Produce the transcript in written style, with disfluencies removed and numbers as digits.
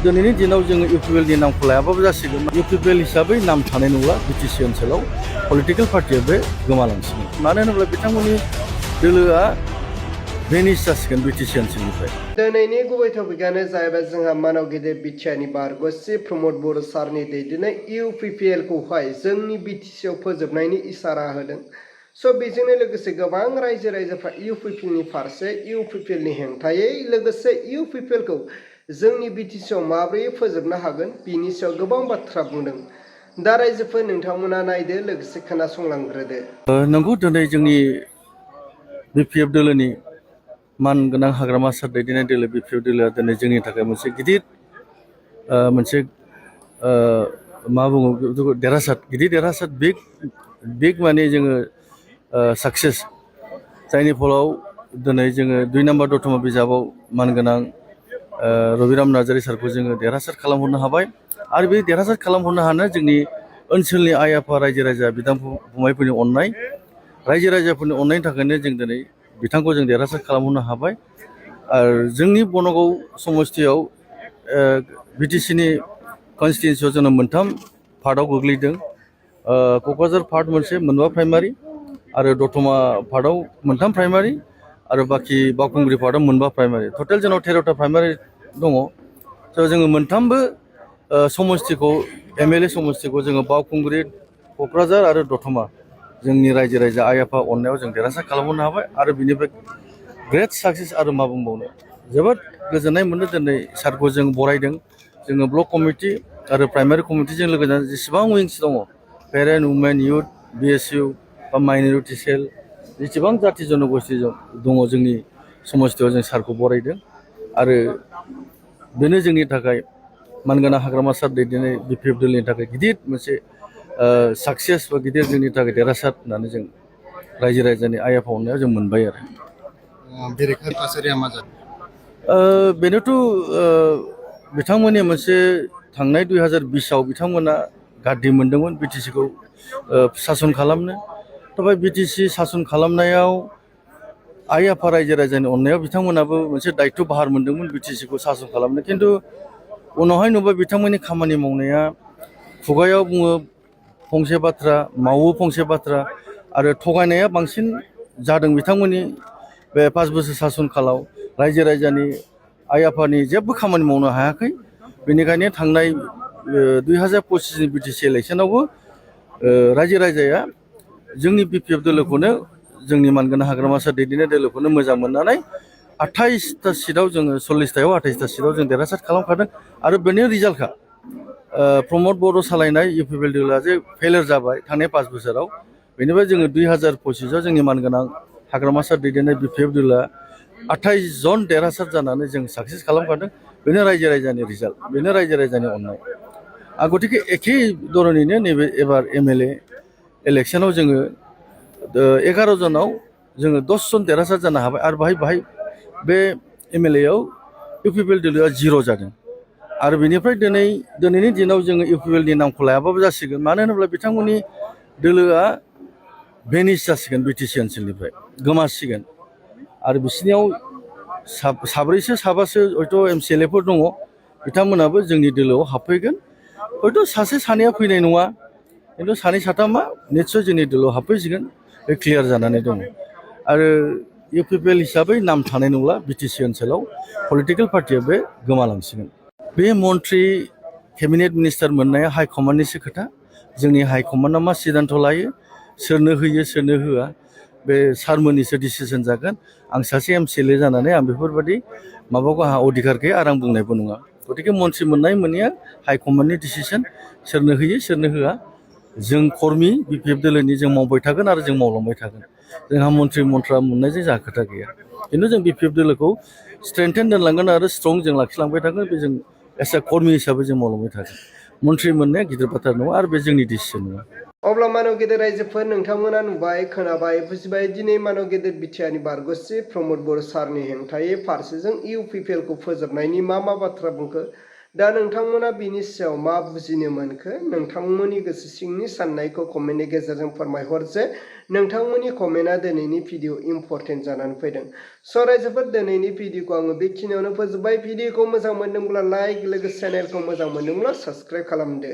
दिनैनि दिनाव जोङो इउपिपिएलनि नामखौ लायाबाबो जासिगोन। इउपिपिएल हिसाबै नाम थानाय नंला बिटिसि ओनसोलाव पलिटिकेल पार्टिया बे गोमालांसिगोन। मानो होनोब्ला बिथांमोननि दोलोआ भेनिस जासिगोन बिटिसि ओनसोलनिफ्राय। दिनैनि गुबै टपिकआनो जाहैबाय जोंहा मानव गेदेर बिटिआरनि बारग'सि प्रमद बर' सारनि दैदेननाय इउपिपिएलखौहाय जोंनि बिटिसिआव फोजोबनायनि इसारा होदों। स' बेजोंनो लोगोसे गोबां रायजो राजाफ्रा इउपिपिएलनि फारसे इउपिपिएलनि हेंथायै लोगोसे इउपिपिएलखौ जोंनि बिटिसिआव माबोरै फोजोबनो हागोन बिनि सायाव गोबां बाथ्रा बुंदों। दा रायजोफोर नोंथांमोना नायदो लोगोसे खोनासंलांग्रोदो। नंगौ दिनै जोंनि बिपिएफ दोलोनि मानगोनां हाग्रामा सार दैदेननाय दोलो बिपिएफ दोलोआ दिनै जोंनि थाखाय मोनसे गिदिर मोनसे मा बुङो देरहासार गिदिर देरहासार बिग माने जोङो साक्सेस जायनि फलाव दिनै जोङो 2 नम्बर दतमा बिजाबाव मानगोनां रबिराम नार्जारी सारखौ जोङो देरहासार खालामहरनो हाबाय आरो बे देरहासार खालामहरनो हानो जोंनि ओनसोलनि आइ आफा रायजो राजा बिदा फंबायफोरनि अननाय रायजो राजाफोरनि अननायनि थाखायनो जों दिनै बिथांखौ जों देरहासार खालामहरनो हाबाय। आरो जोंनि बनगाव समस्थियाव बिटिसिनि कनस्टिटुयेन्सियाव जोङो 3 पार्टआव गोग्लैदों। क'क्राझार पार्ट मोनसे मोनबा प्राइमारि आरो दतमा पार्टआव 3 प्राइमारि आरो बाखि बावखुंग्रि पार्टआव 1 प्राइमारि टटेल जोंनाव 13टा प्राइमारि दङ। स' जोङो मोनथामबो समस्थिखौ एमएलए समस्थिखौ जोङो बावखुंग्रि क'क्राझार आरो दतमा जोंनि रायजो राजा आइ आफा अननायाव जों देरहासार खालामहरनो हाबाय आरो बिनिफ्राय ग्रेट साक्सेस आरो मा बुंबावनो जोबोद गोजोननाय मोनो। दिनै सारखौ जों बरायदों। जोङो ब्लक कमिटि आरो प्राइमारि कमिटिजों लोगोसे जेसेबां उइंस दङ पेरेन्ट वुमेन इउथ बिएसइउ बा माइनरिटि सेल जेसेबां जाथि जनगोष्ठि दङ जोंनि समस्थियाव जों सारखौ बरायदों आरो बेनो जोंनि थाखाय मानगोनां हाग्रामा सार दैदेननाय बिपिएफ दोलनि थाखाय गिदिर मोनसे साक्सेस बा गिदिर जोंनि थाखाय देरहासार होननानै जों रायजो राजानि आइ आफा अननायाव जों मोनबाय आरो। बेरेखा थासारिया मा जादों? बेनोथ' बिथांमोननि मोनसे थांनाय 2020आव बिथांमोना गाद्रि मोनदोंमोन बिटिसिखौ सासन खालामनो। दा बिटिसि सासन खालामनायाव आइ आफा रायजो राजानि अननायाव बिथांमोनाबो मोनसे दायित्व बाहार मोनदोंमोन बिटिसिखौ सासन खालामनो। खिन्थु उनावहाय नुबाय बिथांमोननि खामानि मावनाया खुगायाव बुङो फंसे बाथ्रा मावो फंसे बाथ्रा आरो थगायनाया बांसिन जादों। बिथांमोननि बे 5 बोसोर सासन कालाव रायजो राजानि आइ आफानि जेबो खामानि मावनो हायाखै। बेनिखायनो थांनाय 2025नि बिटिसि इलेक्सनावबो रायजो राजाया जोंनि बिपिएफ दोलोखौनो जोंनि मानगोनां हाग्रामा सार दैदेननाय दोलोखौनो मोजां मोननानै 28टा सिटआव जोङो 40टायाव 28टा सिटआव जों देरहासार खालामखादों आरो बेनि रिजाल्टखा प्रमद बर' सालायनाय इउपिपिएल दोलोआ जे फेलियर जाबाय थांनाय 5 बोसोराव बेनिफ्राय जोङो 2025आव जोंनि मानगोनां हाग्रामा सार दैदेननाय बिपिएफ दोलोआ 28 जन देरहासार जानानै जों साक्सेस खालामखादों। बेनो रायजो राजानि रिजाल्ट बेनो रायजो राजानि अननाय। गतिके एखे धरनैनो नैबे एबार एमएलए इलेक्सनाव जोङो 11 जनाव जोङो 10 जन देरहासार जानो हाबाय आरो बाहाय बे एमएलएआव इउपिपिएल दोलोआ 0 जादों आरो बेनिफ्राय दिनैनि दिनाव जोङो इउपिपिएलनि नामखौ लायाबाबो जासिगोन। मानो होनोब्ला बिथांमोननि दोलोआ भेनिस जासिगोन बिटिसि ओनसोलनिफ्राय गोमासिगोन आरो बिसोरनियाव साब्रैसो साबासो हयथ' एमसिएलएफोर दङ बिथांमोनाबो जोंनि दोलोआव हाबफैगोन। हयथ' सासे सानैया फैनाय नङा खिन्थु 2 साथामा निस्सय जोंनि दोलोआव हाबफैसिगोन बे क्लियार जानानै दङ आरो इउपिपिएल हिसाबै नाम थानाय नंला बिटिसि ओनसोलाव पलिटिकेल पार्टिया बे गोमालांसिगोन। बे मन्त्रि केबिनेट मिनिस्टार मोननाया हाइकमान्डनिसो खोथा। जोंनि हाइकमान्डआ मा सिद्धान्त लायो सोरनो होयो सोरनो होआ बे सारमोननिसो डिसिसन जागोन। आं सासे एमसिएलए जानानै आं बेफोरबायदि माबाखौ आंहा अधिकार गैया आरो आं बुंनायबो नङा। गतिके मन्त्रि मोननाय मोनैया हाइकमान्डनि डिसिसन सोरनो होयो सोरनो होआ। जों कर्मि बिपिएफ दोलोनि जों मावबाय थागोन आरो जों मावलांबाय थागोन। जोंहा मन्त्रि मन्थ्रा मोननायजों जोंहा खोथा गैया खिन्थु जों बिपिएफ दोलोखौ स्ट्रेंथेन दोनलांगोन आरो स्ट्रं जों लाखिलांबाय थागोन। बे जों एस ए कर्मि हिसाबै जों मावलांबाय थागोन। मन्त्रि मोननाया गिदिर बाथ्रा नङा आरो बे जोंनि डिसिसन नङा। अब्ला मानव गेदेर रायजोफोर नोंथांमोना नुबाय खोनाबाय बुजिबाय दिनै मानव गेदेर बिटिआरनि बारग'सि प्रमद बर' सारनि हेंथायै फारसेजों इउपिपिएलखौ फोजोबनायनि मा बाथ्रा बुंखो। दा नोंथांमोना बिनि सायाव मा बुजिनो मोनखो नोंथांमोननि गोसो सिंनि साननायखौ कमेन्टनि गेजेरजों फोरमायहर जे नोंथांमोननि कमेन्टआ दिनैनि भिडिअ इम्परटेन्ट जानानै फैदों। स' रायजोफोर दिनैनि भिडिअखौ आङो बेखिनियावनो फोजोबबाय। भिडिअखौ मोजां मोनदोंब्ला लाइक लोगोसे चेनेलखौ मोजां मोनदोंब्ला साबस्क्राइब खालामदो।